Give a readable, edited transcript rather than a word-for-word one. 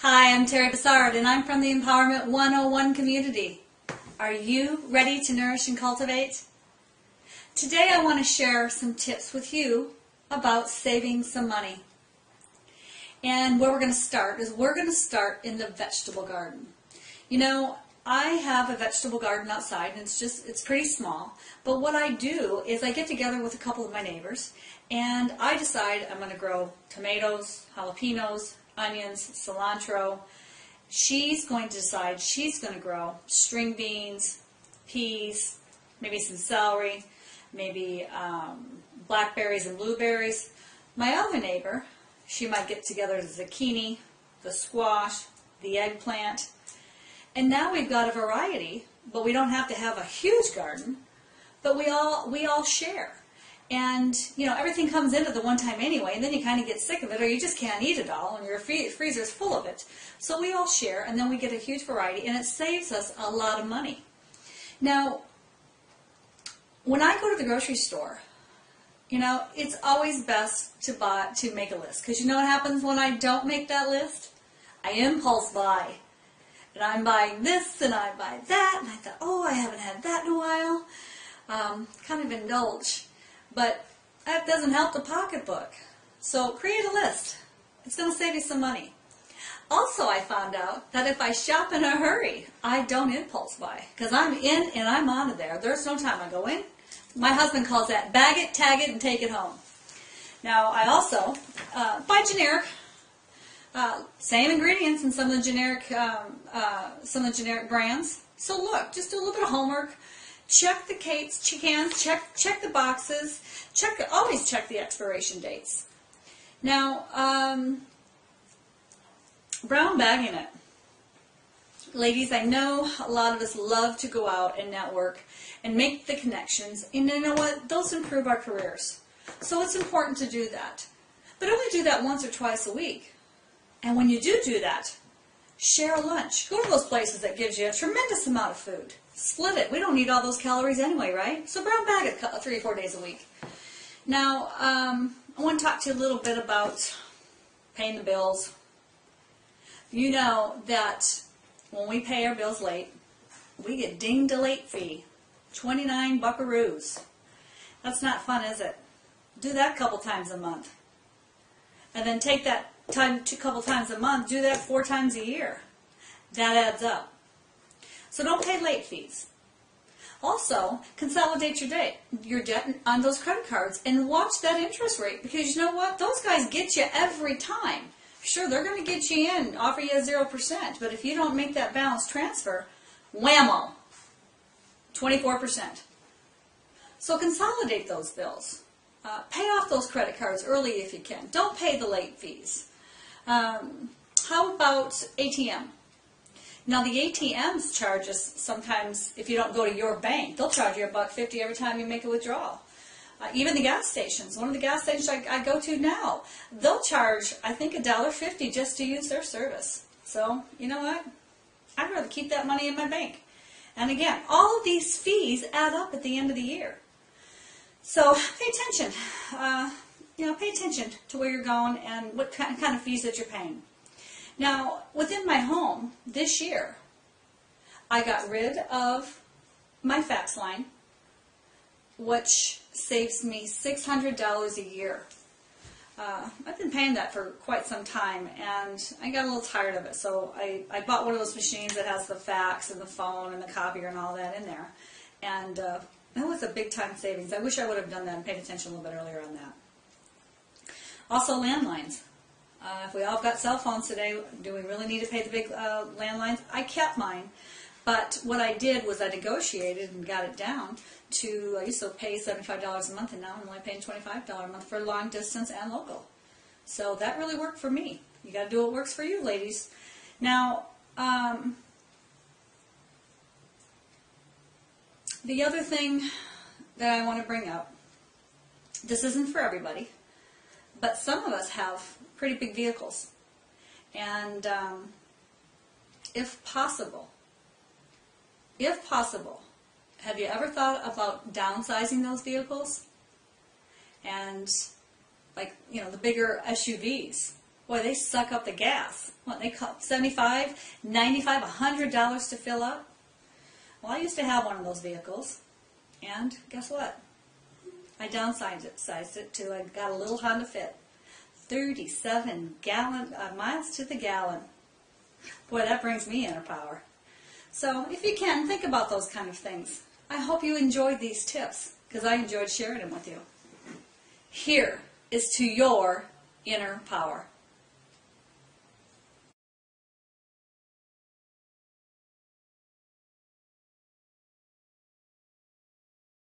Hi, I'm Terry Bassard, and I'm from the Empowerment 101 community. Are you ready to nourish and cultivate? Today I want to share some tips with you about saving some money. And where we're going to start is we're going to start in the vegetable garden. You know, I have a vegetable garden outside, and it's pretty small. But what I do is I get together with a couple of my neighbors, and I decide I'm going to grow tomatoes, jalapenos, onions, cilantro. She's going to decide she's going to grow string beans, peas, maybe some celery, maybe blackberries and blueberries. My other neighbor, she might get together the zucchini, the squash, the eggplant. And now we've got a variety, but we don't have to have a huge garden, but we all share. And, you know, everything comes in at the one time anyway, and then you kind of get sick of it, or you just can't eat it all, and your freezer's full of it. So we all share, and then we get a huge variety, and it saves us a lot of money. Now, when I go to the grocery store, you know, it's always best to make a list, because you know what happens when I don't make that list? I impulse buy. And I'm buying this, and I buy that, and I thought, oh, I haven't had that in a while. Kind of indulge. But that doesn't help the pocketbook. So create a list. It's going to save you some money. Also, I found out that if I shop in a hurry, I don't impulse buy. Because I'm in and I'm on it there. There's no time I go in. My husband calls that bag it, tag it, and take it home. Now, I also buy generic. Same ingredients in some of the generic brands. So look, just do a little bit of homework. Check the cans, check the boxes, always check the expiration dates. Now, brown bagging it. Ladies, I know a lot of us love to go out and network and make the connections, and you know what? Those improve our careers. So it's important to do that. But only do that once or twice a week. And when you do that, share a lunch. Go to those places that gives you a tremendous amount of food. Split it. We don't need all those calories anyway, right? So brown bag it 3 or 4 days a week. Now, I want to talk to you a little bit about paying the bills. You know that when we pay our bills late, we get dinged a late fee. 29 buckaroos. That's not fun, is it? Do that a couple times a month. And then take that couple times a month, do that 4 times a year. That adds up. So don't pay late fees. Also, consolidate your debt on those credit cards and watch that interest rate, because you know what? Those guys get you every time. Sure, they're going to get you in, offer you 0%, but if you don't make that balance transfer, whammo, 24%. So consolidate those bills. Pay off those credit cards early if you can. Don't pay the late fees. How about ATM? Now the ATMs charge us sometimes, if you don't go to your bank, they'll charge you $1.50 every time you make a withdrawal. Even the gas stations, one of the gas stations I go to now, they'll charge, I think, $1.50 just to use their service. So, you know what? I'd rather keep that money in my bank. And again, all of these fees add up at the end of the year. So pay attention. Pay attention to where you're going and what kind of fees that you're paying. Now, within my home this year, I got rid of my fax line, which saves me $600 a year. I've been paying that for quite some time, and I got a little tired of it. So I bought one of those machines that has the fax and the phone and the copier and all that in there. And that was a big-time savings. I wish I would have done that and paid attention a little bit earlier on that. Also, landlines. If we all got cell phones today, do we really need to pay the big landlines? I kept mine, but what I did was I negotiated and got it down to, I used to pay $75 a month, and now I'm only paying $25 a month for long distance and local. So that really worked for me. You got to do what works for you, ladies. Now, the other thing that I want to bring up, this isn't for everybody, but some of us have pretty big vehicles. And if possible, have you ever thought about downsizing those vehicles? And like, you know, the bigger SUVs. Boy, they suck up the gas. What, they cost $75, $95, $100 to fill up? Well, I used to have one of those vehicles, and guess what? I downsized it to, I got a little Honda Fit. 37 miles to the gallon. Boy, that brings me inner power. So if you can, think about those kind of things. I hope you enjoyed these tips, because I enjoyed sharing them with you. Here is to your inner power.